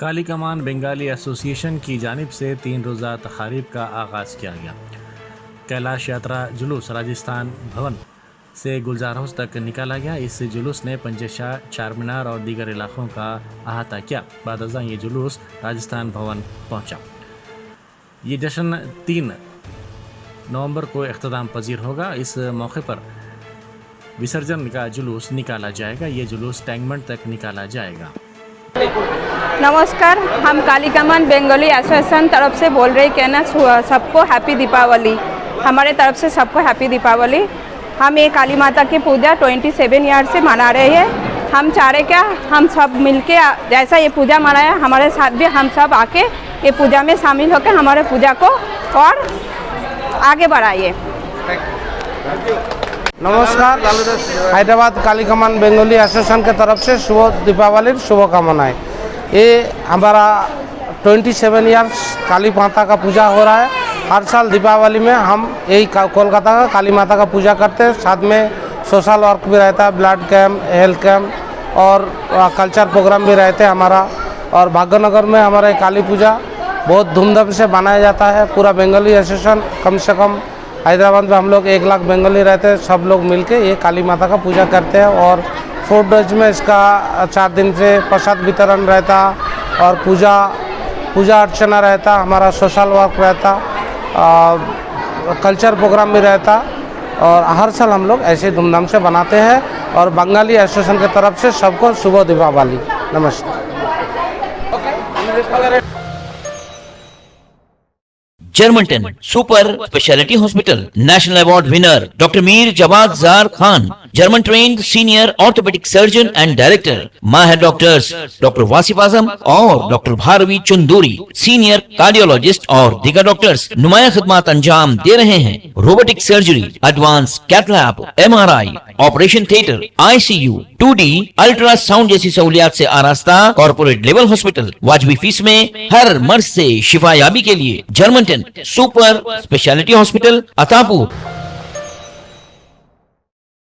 काली कमान Bengali association की जानिब से 3 रोज़ा तकारीब का आगाज़ किया गया। कैलाश यात्रा जुलूस राजस्थान भवन से गुलजार हाउस तक निकाला गया। इस जुलूस ने पंजशाह, चार मीनार और दीगर इलाकों का अहाता किया। बाद अज़ां ये जुलूस राजस्थान भवन पहुंचा। ये जश्न 3 नवंबर को इख्तिताम पजीर होगा। इस मौके पर विसर्जन का जुलूस निकाला जाएगा। ये जुलूस टैंकबंड तक निकाला जाएगा। नमस्कार, हम काली कमान बंगाली एसोसिएशन तरफ से बोल रहे कहना सबको हैप्पी दीपावली। हमारे तरफ से सबको हैप्पी दीपावली। हम ये काली माता की पूजा 27 ईयर से मना रहे हैं। हम चाह रहे क्या हम सब मिलके जैसा ये पूजा मनाया हमारे साथ भी हम सब आके ये पूजा में शामिल होकर हमारे पूजा को और आगे बढ़ाइए। नमस्कार, हैदराबाद काली कमान बंगाली एसोसिएशन के तरफ से शुभ दीपावली शुभकामनाएं। ये हमारा 27 ईयर्स काली माता का पूजा हो रहा है। हर साल दीपावली में हम यही कोलकाता का काली माता का पूजा करते हैं। साथ में सोशल वर्क भी रहता है, ब्लड कैंप, हेल्थ कैंप और कल्चर प्रोग्राम भी रहते हैं हमारा। और भाग्यनगर में हमारा काली पूजा बहुत धूमधाम से मनाया जाता है। पूरा बंगाली एसोसिएशन कम से कम हैदराबाद में हम लोग 1 लाख बंगाली रहते हैं। सब लोग मिलके ये काली माता का पूजा करते हैं। और 4 डेज में इसका 4 दिन से प्रसाद वितरण रहता और पूजा अर्चना रहता, हमारा सोशल वर्क रहता, कल्चर प्रोग्राम भी रहता। और हर साल हम लोग ऐसे धूमधाम से बनाते हैं। और बंगाली एसोसिएशन की तरफ से सबको शुभ दीपावली। नमस्ते। Germanten super speciality hospital national award winner doctor Mir Jawad Jar Khan, German trained senior orthopaedic surgeon and director, माहिर डॉक्टर्स डॉक्टर वासिफ आजम और doctor Bharvi Chanduri, senior cardiologist और दीगर डॉक्टर्स नुमाया खिदमत अंजाम दे रहे हैं। Robotic surgery, advance cath lab, MRI, operation theatre, ICU, 2D ultrasound जैसी सहूलियात से आरास्ता कॉर्पोरेट लेवल हॉस्पिटल। वाजबी फीस में हर मर्ज से शिफायाबी के लिए Germanton super speciality hospital, Attapur.